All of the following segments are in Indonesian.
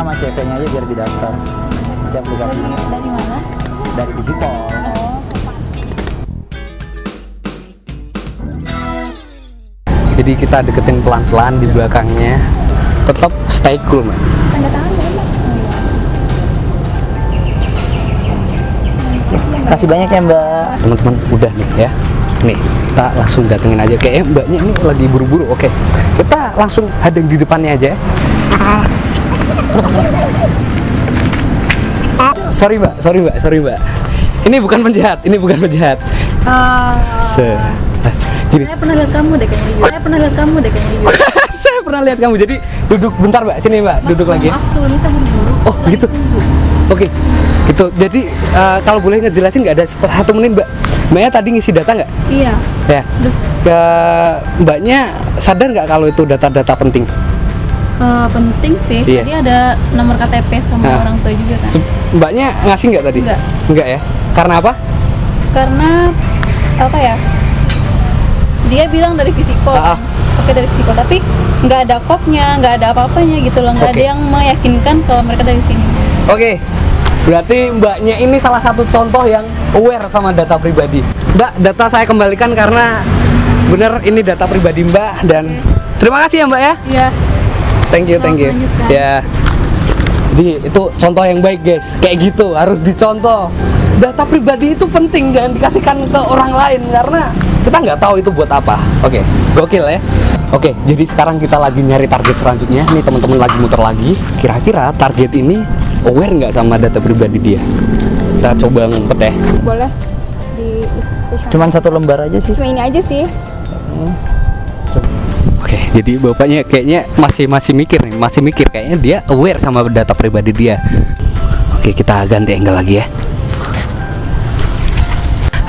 sama CV-nya aja biar didaftar. Nanti aplikasinya. Dari mana? Dari Visipol. Oh. Jadi kita deketin pelan-pelan di belakangnya. Tetap stay cool, man. Tanda tangan ya, Mbak? Kasih banyak ya Mbak. Teman-teman udah nih ya. Nih, kita langsung datengin aja. Kayaknya mbaknya ini lagi buru-buru. Oke, kita langsung hadang di depannya aja. Sorry mbak. Ini bukan penjahat. Gini. Saya pernah lihat kamu deh kayaknya di YouTube. Saya pernah lihat kamu. Jadi duduk bentar mbak. Sini mbak, Mas, duduk lagi. Maaf, sebelumnya saya buru-buru. Oh gitu. Oke. Itu. Jadi kalau boleh ngejelasin nggak ada 1 menit mbak. Mbaknya tadi ngisi data nggak? Iya. Ya. Mbaknya sadar nggak kalau itu data-data penting? Penting sih. Iya. Tadi ada nomor KTP sama Nah. orang tua juga kan. Mbaknya ngasih nggak tadi? Nggak. Nggak ya? Karena apa? Karena apa ya? Dia bilang dari Visipol. Oke, dari Visipol, tapi nggak ada kopnya, nggak ada apa-apanya gitu loh, nggak Oke. ada yang meyakinkan kalau mereka dari sini. Oke. Berarti mbaknya ini salah satu contoh yang aware sama data pribadi. Mbak, data saya kembalikan karena bener ini data pribadi mbak dan terima kasih ya mbak ya. Iya. Thank you. Selamat melanjutkan. Ya. Jadi itu contoh yang baik guys. Kayak gitu harus dicontoh. Data pribadi itu penting, jangan dikasihkan ke orang lain karena kita nggak tahu itu buat apa. Oke, gokil ya. Oke, jadi sekarang kita lagi nyari target selanjutnya. Nih teman-teman lagi muter lagi. Kira-kira target ini aware nggak sama data pribadi dia? Kita coba ngumpet ya. Boleh di Cuman 1 lembar aja sih. Cuma ini aja sih. Oke, jadi bapaknya kayaknya masih mikir nih, kayaknya dia aware sama data pribadi dia. Oke, kita ganti angle lagi ya.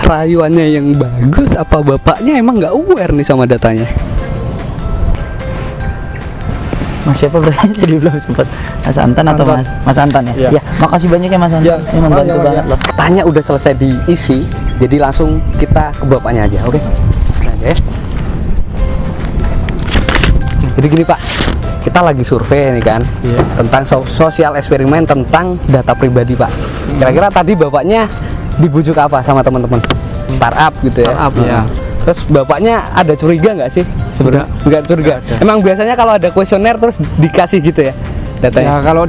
Rayuannya yang bagus apa bapaknya emang nggak aware nih sama datanya? Mas siapa berarti tadi belum sempat. Mas Antan atau Mas Antan ya? Iya. Ya, makasih banyak ya Mas Antan. Ini membantu banget loh. Tanya udah selesai diisi, jadi langsung kita ke bapaknya aja, oke? Langsung aja ya. Jadi gini Pak, kita lagi survei nih kan, tentang sosial eksperimen tentang data pribadi Pak. Kira-kira tadi bapaknya dibujuk apa sama teman-teman? Startup gitu ya? Startup, ya. Terus bapaknya ada curiga nggak sih sebenarnya? Nggak curiga. Emang biasanya kalau ada kuesioner terus dikasih gitu ya datanya? Ya kalau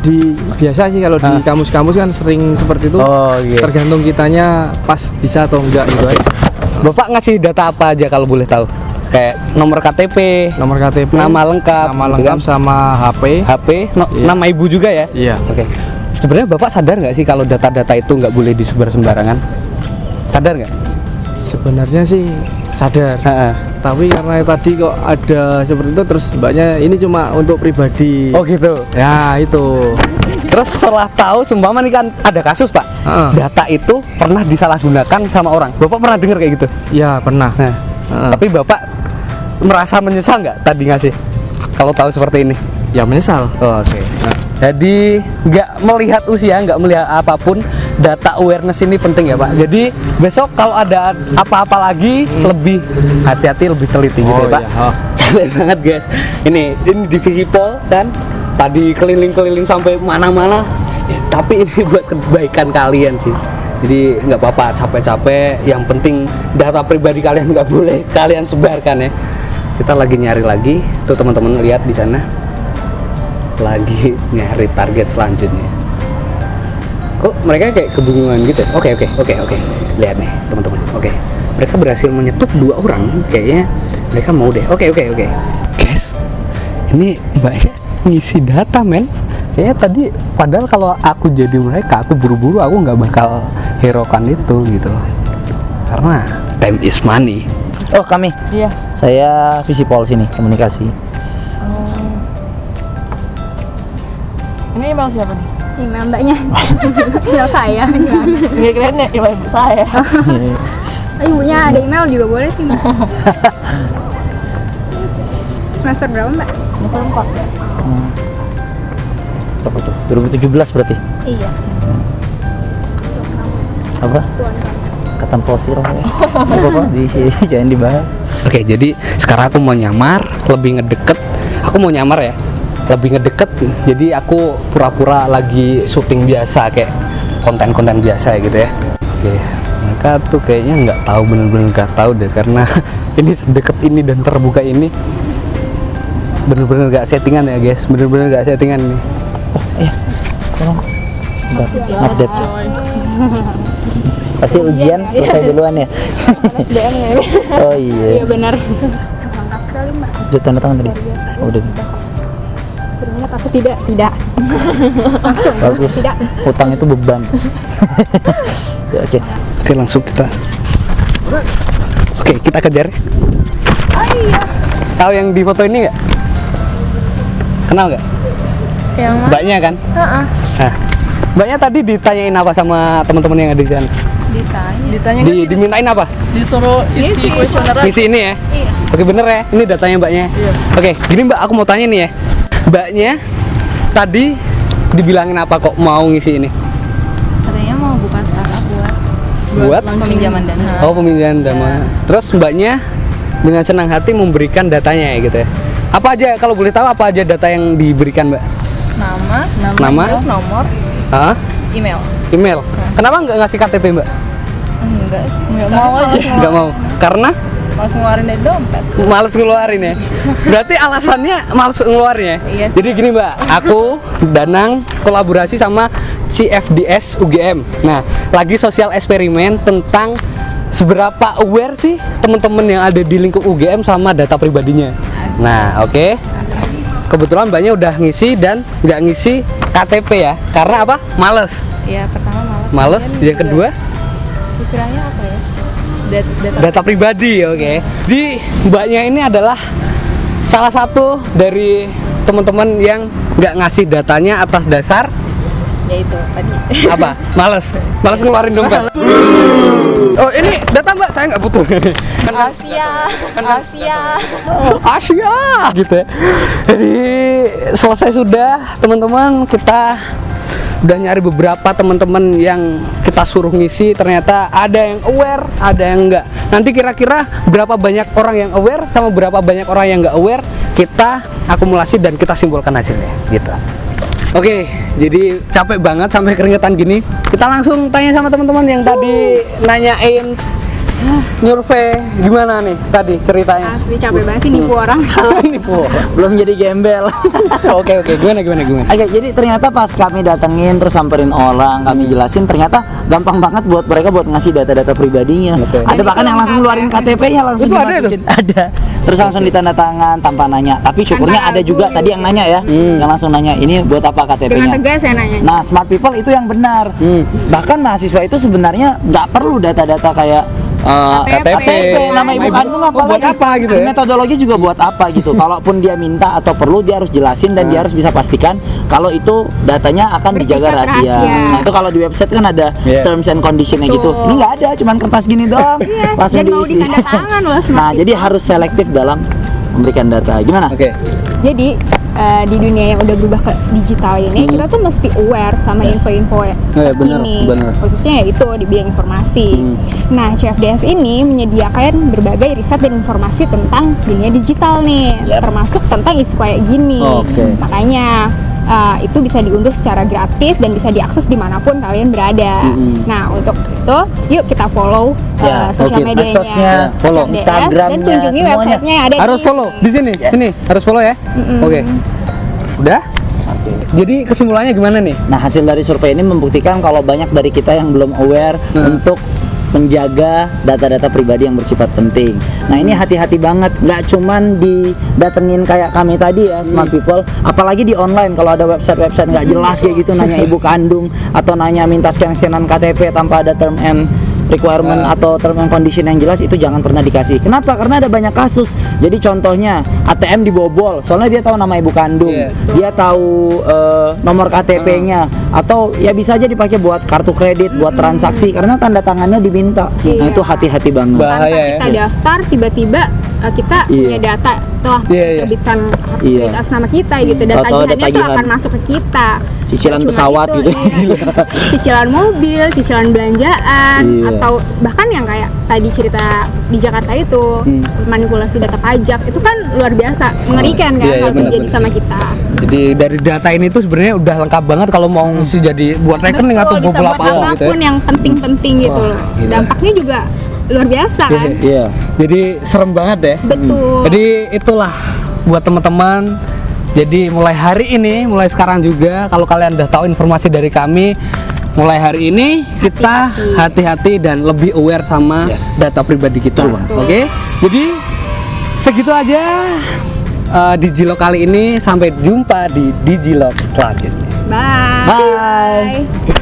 biasa sih kalau di kamus-kamus kan sering seperti itu. Oh iya. Tergantung kitanya pas bisa atau enggak gitu aja. Bapak ngasih data apa aja kalau boleh tahu? Kayak nomor KTP, Nomor KTP, nama lengkap, nama gitu lengkap kan? sama HP. HP, Iya. nama ibu juga ya? Iya. Oke. Sebenarnya Bapak sadar nggak sih kalau data-data itu nggak boleh disebar sembarangan? Sadar nggak? Sebenarnya sih sadar. Heeh. Tapi karena tadi kok ada seperti itu terus mbaknya ini cuma untuk pribadi. Oh gitu. Ya itu. Terus setelah tahu seumpama nih kan ada kasus Pak, Heeh. data itu pernah disalahgunakan sama orang. Bapak pernah dengar kayak gitu? Ya pernah. Nah, Heeh. tapi Bapak merasa menyesal nggak tadi ngasih? Kalau tahu seperti ini? Ya menyesal. Oh, oke. Jadi nggak melihat usia, nggak melihat apapun, data awareness ini penting ya Pak. Jadi besok kalau ada apa-apa lagi lebih hati-hati, lebih teliti gitu ya Pak. Iya. Oh. Capek banget guys. Ini di Visipol kan. Tadi keliling-keliling sampai mana-mana. Tapi ini buat kebaikan kalian sih. Jadi nggak apa-apa capek-capek. Yang penting data pribadi kalian nggak boleh kalian sebarkan ya. Kita lagi nyari lagi. Tuh teman-teman lihat di sana. Lagi nyari target selanjutnya. Kok mereka kayak kebingungan gitu? Oke. Lihat nih teman-teman. Oke. Mereka berhasil menyetup 2 orang. Kayaknya mereka mau deh. Oke. Guys, ini mbaknya ngisi data men. Kayaknya tadi padahal kalau aku jadi mereka, aku buru-buru, aku nggak bakal herokan itu gitu. Karena time is money. Oh kami. Iya. Saya Visipol sini komunikasi. Ini email siapa nih? Email mbaknya. Email saya. Nggak keren ya email saya. Ibunya ada email juga boleh sih Mbak. Semester berapa Mbak? Semester 4 ya? Berapa tuh? 2017 berarti? Iya. Apa? Katan posir ya. Apa jangan dibahas. Oke, jadi sekarang aku mau nyamar, lebih ngedeket. Aku mau nyamar ya. lebih ngedeket. Jadi aku pura-pura lagi syuting biasa kayak konten-konten biasa gitu ya. Oke, mereka tuh kayaknya nggak tahu, bener-bener nggak tahu deh karena ini sedekat ini dan terbuka ini. Bener-bener nggak settingan ya guys, bener-bener nggak settingan nih. Tolong. Not that. Pasti ujian selesai duluan ya. SDM ya. Oh iya. Iya benar. Lengkap sekali mbak. Udah tanda tangan tadi. Oh, udah. Sebenarnya tapi tidak. Langsung. Bagus. Tidak. Utang itu beban. Ya, oke. Oke, langsung kita. Oke, kita kejar. Oh iya. Tahu yang di foto ini nggak? Kenal nggak? Yang mana? Mbaknya kan? Heeh. Nah, mbaknya tadi ditanyain apa sama teman-teman yang ada di sana? Ditanya Dimintain apa? disuruh isi kuesioner Isi ini ya? Iya. Oke, bener ya? Ini datanya mbaknya? Iya. Oke, gini mbak, aku mau tanya nih ya. Mbaknya tadi dibilangin apa kok mau ngisi ini? Katanya mau buka startup Buat? peminjaman dana. Oh, peminjaman dana. Terus mbaknya dengan senang hati memberikan datanya ya gitu ya? Apa aja, kalau boleh tahu apa aja data yang diberikan mbak? Nama? Terus nomor, Hah? email. Email? Kenapa nggak ngasih KTP mbak? Enggak sih. Enggak mau aja. Nggak mau? Karena? Males ngeluarin dari dompet. Males ngeluarin ya? Berarti alasannya males ngeluarin ya? Iya sih. Jadi gini mbak, aku Danang kolaborasi sama CFDS UGM. Nah, lagi sosial eksperimen tentang seberapa aware sih teman-teman yang ada di lingkup UGM sama data pribadinya. Nah, oke. Kebetulan mbaknya udah ngisi dan nggak ngisi KTP ya, karena apa? Males. Iya, pertama males. Males. Kemudian Yang juga kedua? istilahnya apa ya? Data pribadi, oke. Di mbaknya ini adalah salah satu dari teman-teman yang nggak ngasih datanya atas dasar Ya itu tadi. apa? Males ngeluarin dompet. Oh, ini data mbak, saya nggak butuh. Asia gitu ya. Jadi selesai sudah teman-teman, kita udah nyari beberapa teman-teman yang kita suruh ngisi, ternyata ada yang aware, ada yang enggak. Nanti kira-kira berapa banyak orang yang aware sama berapa banyak orang yang enggak aware, kita akumulasi dan kita simpulkan hasilnya gitu. Oke, jadi capek banget sampai keringetan gini. Kita langsung tanya sama teman-teman yang tadi nanyain nyurvei gimana nih tadi ceritanya. Asli capek banget sih nipu orang. Ini po. Belum jadi gembel. Oke, gimana? Oke, jadi ternyata pas kami datengin terus samperin orang, kami jelasin ternyata gampang banget buat mereka buat ngasih data-data pribadinya. Oke. Ada bahkan yang langsung ngeluarin KTP-nya langsung Itu ada dimasukin. Ada. Terus langsung ditanda tangan tanpa nanya. Tapi syukurnya Tanpa ada juga ragu, tadi yang nanya ya, yang langsung nanya ini buat apa Dengan KTP-nya. tegas saya nanya. Nah, smart people itu yang benar. Bahkan mahasiswa itu sebenarnya nggak perlu data-data kayak KTP, nama ibu kandung apa buat apa gitu ya? Metodologi juga buat apa gitu. Kalaupun dia minta atau perlu, dia harus jelasin dan dia harus bisa pastikan kalau itu datanya akan dijaga Bersifat rahasia. rahasia. Nah, itu kalau di website kan ada terms and conditionnya gitu. Ini nggak ada, cuman kertas gini doang. Langsung Dan mau diisi. ditanda tangan loh smart Nah, people. jadi harus selektif dalam memberikan data. Gimana? Oke. Jadi di dunia yang udah berubah ke digital ini, kita tuh mesti aware sama info-info iya, bener, terkini, bener. khususnya ya itu di bidang informasi. Nah, CFDS ini menyediakan berbagai riset dan informasi tentang dunia digital nih, Yep. termasuk tentang isu kayak gini. Oke. Makanya itu bisa diunduh secara gratis dan bisa diakses dimanapun kalian berada. Nah, untuk itu, yuk kita follow Ya, sosial oke. medianya, Medsosnya, follow CFDS, Instagramnya, dan kunjungi semuanya. websitenya yang ada Harus di follow di sini. Sini harus follow ya. Oke. Udah? Jadi kesimpulannya gimana nih? Nah, hasil dari survei ini membuktikan kalau banyak dari kita yang belum aware untuk menjaga data-data pribadi yang bersifat penting. Nah, ini hati-hati banget, nggak cuman didatengin kayak kami tadi ya, smart people, apalagi di online kalau ada website-website nggak jelas kayak gitu, nanya ibu kandung atau nanya minta scan-scanan KTP tanpa ada term and requirement atau term and condition yang jelas, itu jangan pernah dikasih. Kenapa? Karena ada banyak kasus. Jadi contohnya ATM dibobol, soalnya dia tahu nama ibu kandung, dia tahu nomor KTP-nya, atau ya bisa aja dipakai buat kartu kredit, buat transaksi karena tanda tangannya diminta. Nah, itu hati-hati banget. Bahaya tanpa kita ya. daftar tiba-tiba kita Iya. punya data telah Iya, iya. terbitkan Iya. atas nama kita gitu, dan Tahu-tahu ada tagihannya tuh tagihan. akan masuk ke kita. Cicilan Nggak cuma pesawat itu, gitu. iya. Cicilan mobil, cicilan belanjaan, Iya. atau bahkan yang kayak tadi cerita di Jakarta itu manipulasi data pajak, itu kan luar biasa mengerikan kan Iya, iya, kalau terjadi benar-benar. sama kita. Jadi dari data ini tuh sebenarnya udah lengkap banget kalau mau jadi buat rekening atau Betul, bisa bobol buat apa gitu apapun ya. yang penting-penting gitu loh. gila. Dampaknya juga luar biasa kan. Iya. Jadi serem banget ya. Betul. Jadi itulah buat teman-teman. Jadi mulai hari ini, mulai sekarang juga kalau kalian udah tahu informasi dari kami, mulai hari ini kita hati-hati dan lebih aware sama Yes. data pribadi kita. Oke? Jadi segitu aja Digilog kali ini, sampai jumpa di Digilog selanjutnya. Bye. Bye.